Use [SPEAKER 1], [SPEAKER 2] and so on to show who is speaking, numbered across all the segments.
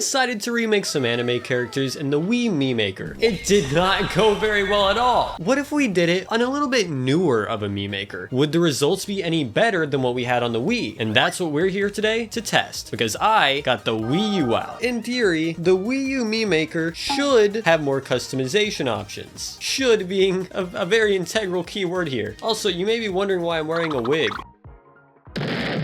[SPEAKER 1] decided to remake some anime characters in the Wii Mii Maker. It did not go very well at all. What if we did it on a little bit newer of a Mii Maker? Would the results be any better than what we had on the Wii? And that's what we're here today to test, because I got the Wii U out. In theory, the Wii U Mii Maker should have more customization options. Should being a very integral keyword here. Also, you may be wondering why I'm wearing a wig.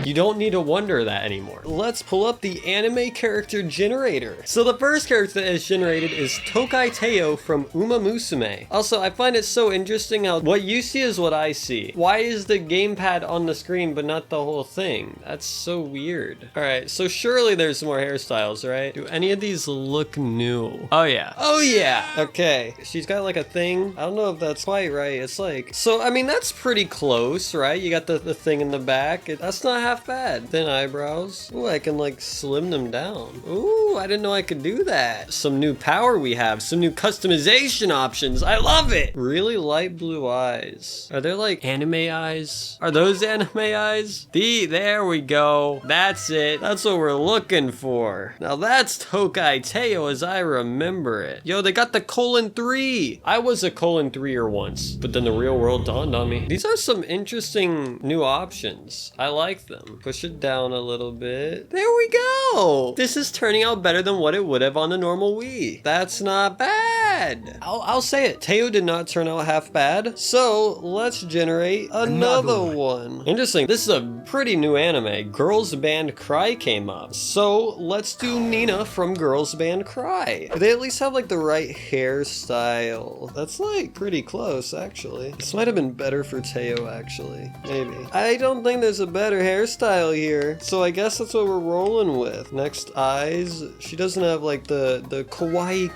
[SPEAKER 1] You don't need to wonder that anymore. Let's pull up the anime character generator. So the first character that is generated is Tokai Teio from Musume. Also, I find it so interesting how what you see is what I see. Why is the gamepad on the screen but not the whole thing? That's so weird. All right, so surely there's more hairstyles, right? Do any of these look new? Oh yeah. Oh yeah. Okay, she's got like a thing. I don't know if that's quite right. It's like, so I mean, that's pretty close, right? You got the thing in the back. That's not half bad. Thin eyebrows. Ooh, I can like slim them down. Ooh, I didn't know I could do that. Some new power we have. Some new customization options. I love it. Really light blue eyes. Are there like anime eyes? Are those anime eyes? There we go. That's it. That's what we're looking for. Now that's Tokai Teio as I remember it. Yo, they got the :3. I was a :3er once, but then the real world dawned on me. These are some interesting new options. I like them. Push it down a little bit. There we go. This is turning out better than what it would have on the normal Wii. That's not bad. I'll say it. Teio did not turn out half bad. So let's generate another one. Interesting. This is a pretty new anime. Girls Band Cry came up. So let's do Nina from Girls Band Cry. They at least have like the right hairstyle. That's like pretty close actually. This might have been better for Teio actually. Maybe. I don't think there's a better hairstyle here, so I guess that's what we're rolling with. Next, eyes. She doesn't have like the kawaii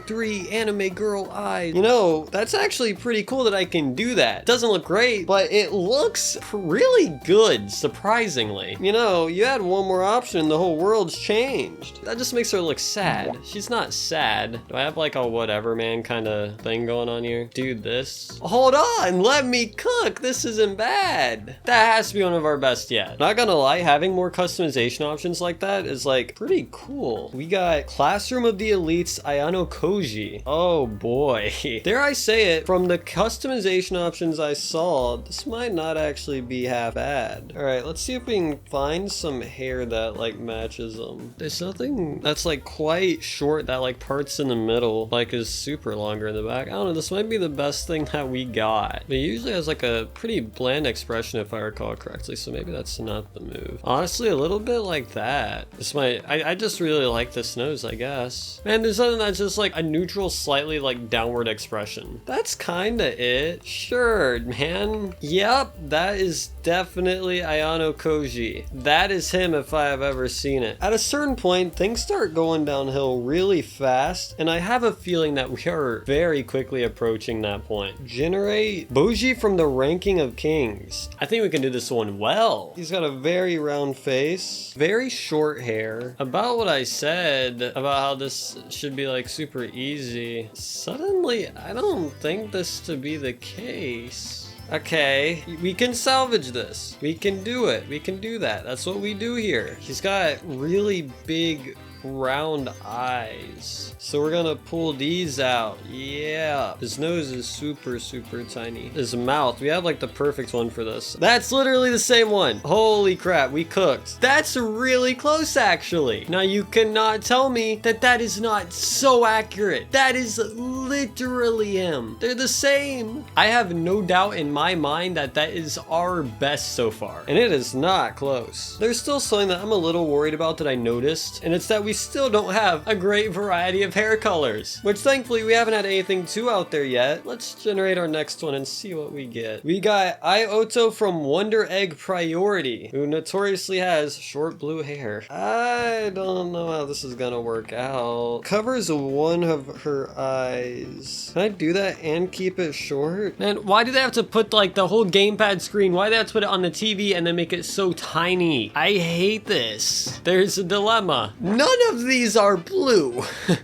[SPEAKER 1] :3 anime girl eyes. You know, that's actually pretty cool that I can do that. Doesn't look great, but it looks really good, surprisingly. You know, you add one more option, the whole world's changed. That just makes her look sad. She's not sad. Do I have like a whatever man kind of thing going on here? Dude, this. Hold on, let me cook. This isn't bad. That has to be one of our best yet. Not gonna lie, having more customization options like that is like pretty cool. We got Classroom of the Elites Ayanokoji. Oh boy. Dare I say it, from the customization options I saw, this might not actually be half bad. All right, let's see if we can find some hair that like matches them. There's nothing that's like quite short that like parts in the middle like is super longer in the back. I don't know, this might be the best thing that we got. But it usually has like a pretty bland expression if I recall correctly, so maybe that's not the move. Honestly, a little bit like that. This might, I just really like this nose, I guess. Man, there's something that's just like a neutral, slightly like downward expression. That's kinda it. Sure, man. Yep, that is definitely Ayanokoji. That is him if I have ever seen it. At a certain point, things start going downhill really fast, and I have a feeling that we are very quickly approaching that point. Generate Bojji from the Ranking of Kings. I think we can do this one well. He's got a very round face, very short hair. About what I said about how this should be like super easy. Suddenly, I don't think this to be the case. Okay, we can salvage this. We can do it. We can do that. That's what we do here. He's got really big round eyes, so we're gonna pull these out. Yeah, his nose is super tiny. His mouth, we have like the perfect one for this. That's literally the same one. Holy crap, we cooked. That's really close actually. Now you cannot tell me that that is not so accurate. That is literally him. They're the same. I have no doubt in my mind that that is our best so far, and it is not close. There's still something that I'm a little worried about that I noticed, and it's that we still don't have a great variety of hair colors, which thankfully we haven't had anything too out there yet. Let's generate our next one and see what we get. We got Ohto from Wonder Egg Priority, who notoriously has short blue hair. I don't know how this is gonna work out. Covers one of her eyes. eyes. Can I do that and keep it short? Man, why do they have to put like the whole gamepad screen? Why do they have to put it on the TV and then make it so tiny? I hate this. There's a dilemma. None of these are blue,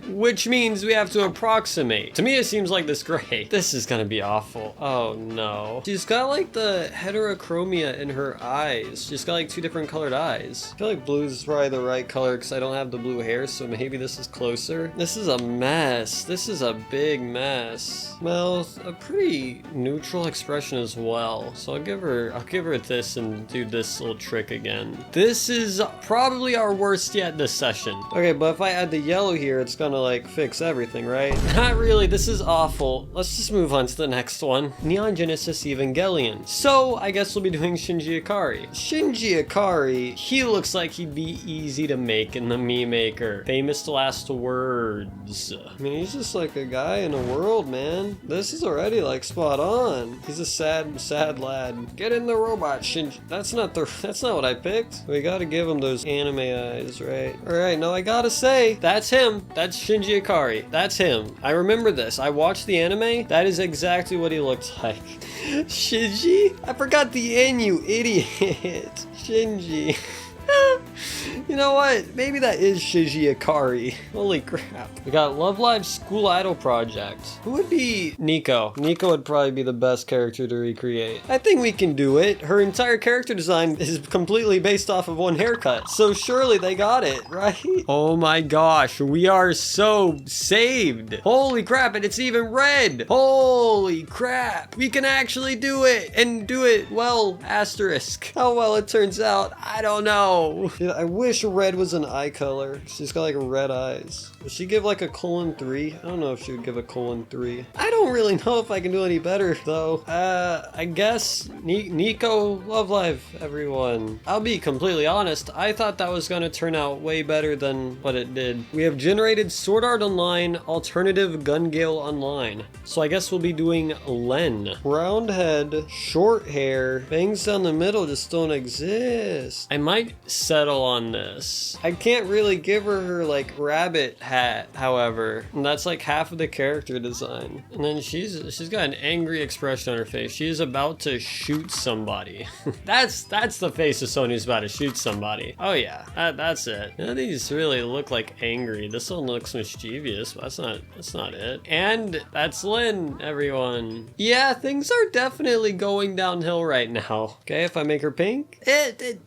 [SPEAKER 1] which means we have to approximate. To me, it seems like this gray. This is gonna be awful. Oh no. She's got like the heterochromia in her eyes. She's got like two different colored eyes. I feel like blue is probably the right color because I don't have the blue hair, so maybe this is closer. This is a mess. This is a big mess. Well, a pretty neutral expression as well. So I'll give her this and do this little trick again. This is probably our worst yet this session. Okay, but if I add the yellow here, it's gonna like fix everything, right? Not really. This is awful. Let's just move on to the next one. Neon Genesis Evangelion. So I guess we'll be doing Shinji Ikari. Shinji Ikari, he looks like he'd be easy to make in the Mii Maker. Famous last words. I mean, he's just like a guy in a world, man. This is already like spot on. He's a sad lad. Get in the robot, Shinji. That's not what I picked. We gotta give him those anime eyes, right? All right, now I gotta say, that's him. That's Shinji Ikari. That's him. I remember this. I watched the anime. That is exactly what he looks like. Shinji? I forgot the N, you idiot. Shinji. You know what? Maybe that is Shinji Ikari. Holy crap. We got Love Live School Idol Project. Who would be Nico? Nico would probably be the best character to recreate. I think we can do it. Her entire character design is completely based off of one haircut. So surely they got it, right? Oh my gosh. We are so saved. Holy crap. And it's even red. Holy crap. We can actually do it and do it well. Asterisk. How well it turns out, I don't know. Dude, I wish red was an eye color. She's got like red eyes. Would she give like a :3? I don't know if she would give a :3. I don't really know if I can do any better though. I guess Nico, Love Live, everyone. I'll be completely honest. I thought that was gonna turn out way better than what it did. We have generated Sword Art Online, alternative Gun Gale Online. So I guess we'll be doing LLENN. Round head, short hair, bangs down the middle just don't exist. I might settle on this. I can't really give her like rabbit hat, however. And that's like half of the character design. And then she's got an angry expression on her face. She is about to shoot somebody. that's the face of someone who's about to shoot somebody. Oh yeah, that's it. None of these really look like angry. This one looks mischievous, but that's not it. And that's LLENN, everyone. Yeah, things are definitely going downhill right now. Okay, if I make her pink, it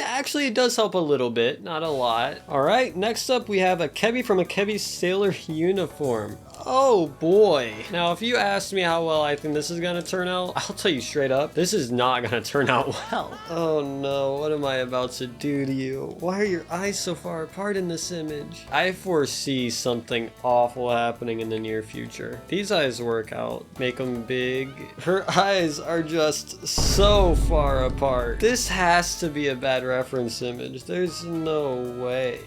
[SPEAKER 1] actually does help a little bit, not a lot. All right, next up we have Akebi from Akebi's Sailor Uniform. Oh boy. Now, if you asked me how well I think this is gonna turn out, I'll tell you straight up, this is not gonna turn out well. Oh no, what am I about to do to you? Why are your eyes so far apart in this image? I foresee something awful happening in the near future. These eyes work out, make them big. Her eyes are just so far apart. This has to be a bad reference image. There's no way.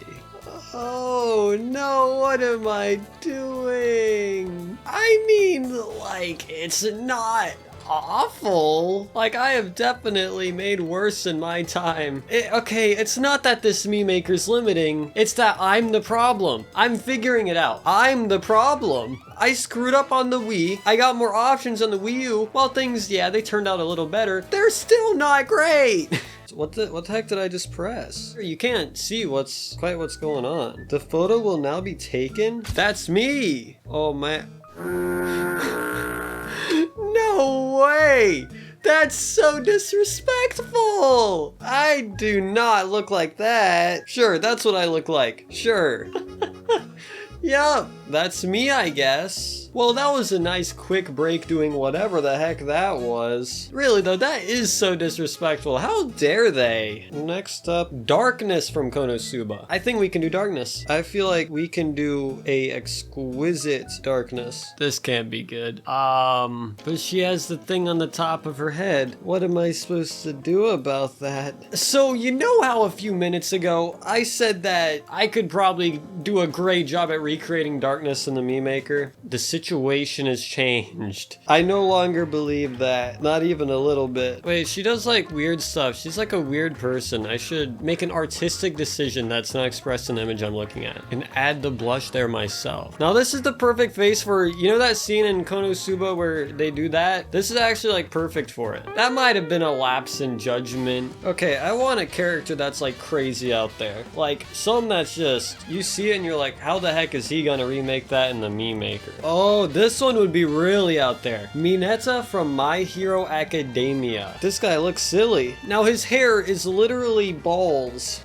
[SPEAKER 1] Oh no, what am I doing? I mean, like, it's not awful. Like, I have definitely made worse in my time. Okay, it's not that this Mii Maker's limiting, it's that I'm the problem. I'm figuring it out. I'm the problem. I screwed up on the Wii. I got more options on the Wii U. Well, things, yeah, they turned out a little better. They're still not great. What the heck did I just press? You can't see quite what's going on. The photo will now be taken? That's me. Oh man. No way. That's so disrespectful. I do not look like that. Sure, that's what I look like. Sure. Yup, that's me, I guess. Well, that was a nice quick break doing whatever the heck that was. Really though, that is so disrespectful. How dare they? Next up, Darkness from Konosuba. I think we can do Darkness. I feel like we can do a exquisite Darkness. This can't be good. But she has the thing on the top of her head. What am I supposed to do about that? So, you know how a few minutes ago I said that I could probably do a great job at recreating Darkness darkness in the Mii Maker. The situation has changed. I no longer believe that. Not even a little bit. Wait, she does like weird stuff. She's like a weird person. I should make an artistic decision that's not expressed in the image I'm looking at and add the blush there myself. Now this is the perfect face for, you know that scene in Konosuba where they do that? This is actually like perfect for it. That might have been a lapse in judgment. Okay, I want a character that's like crazy out there. Like some that's just, you see it and you're like, how the heck is he gonna remake that in the Mii Maker? Oh, this one would be really out there. Mineta from My Hero Academia. This guy looks silly. Now his hair is literally balls.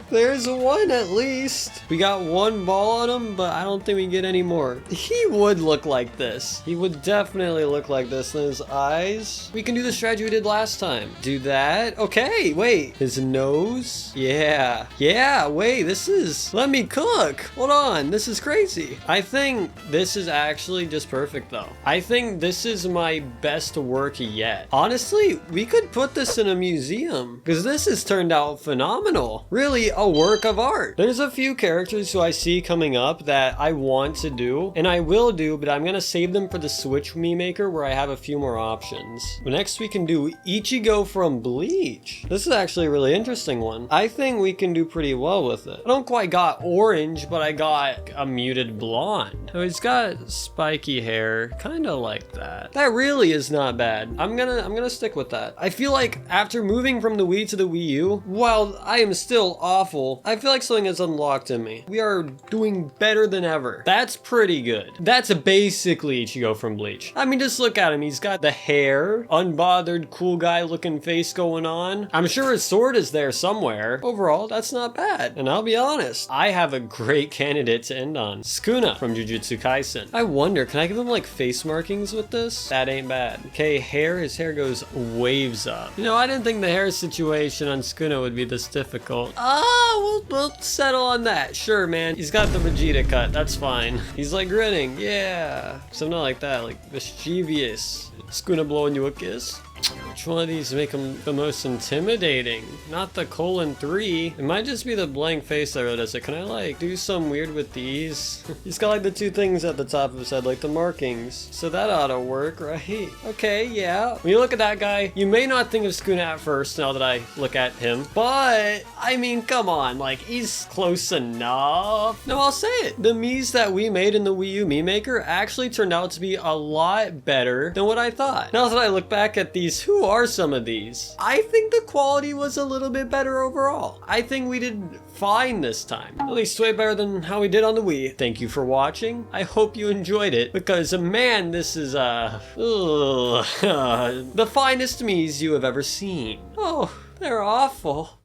[SPEAKER 1] There's one at least. We got one ball on him, but I don't think we get any more. He would look like this. He would definitely look like this. And his eyes. We can do the strategy we did last time. Do that. Okay, wait. His nose. Yeah. Yeah, wait, this is... Let me cook. Hold on. This is crazy. I think this is actually just perfect though. I think this is my best work yet. Honestly, we could put this in a museum because this has turned out phenomenal. Really, a work of art. There's a few characters who I see coming up that I want to do, and I will do, but I'm gonna save them for the Switch Mii Maker where I have a few more options. But next we can do Ichigo from Bleach. This is actually a really interesting one. I think we can do pretty well with it. I don't quite got orange, but I got a muted blonde. So he's got spiky hair, kind of like that. That really is not bad. I'm gonna stick with that. I feel like after moving from the Wii to the Wii U, while I am still awful, I feel like something has unlocked in me. We are doing better than ever. That's pretty good. That's basically Ichigo from Bleach. I mean, just look at him. He's got the hair, unbothered, cool guy looking face going on. I'm sure his sword is there somewhere. Overall, that's not bad. And I'll be honest, I have a great candidate to end on. Sukuna from Jujutsu Kaisen. I wonder, can I give him like face markings with this? That ain't bad. Okay, hair. His hair goes waves up. You know, I didn't think the hair situation on Sukuna would be this difficult. We'll settle on that. Sure, man. He's got the Vegeta cut. That's fine. He's like grinning. Yeah. Something like that. Like mischievous. Sukuna blowing you a kiss. Which one of these make him the most intimidating? Not the :3. It might just be the blank face that does it. Can I like do some weird with these? He's got like the two things at the top of his head, like the markings. So that ought to work, right? Okay, yeah. When you look at that guy, you may not think of Sukuna at first now that I look at him. But, I mean, come on. Like, he's close enough. No, I'll say it. The Miis that we made in the Wii U Mii Maker actually turned out to be a lot better than what I thought. Now that I look back at these, who are some of these? I think the quality was a little bit better overall. I think we did fine this time. At least way better than how we did on the Wii. Thank you for watching. I hope you enjoyed it because man, this is the finest Miis you have ever seen. Oh, they're awful.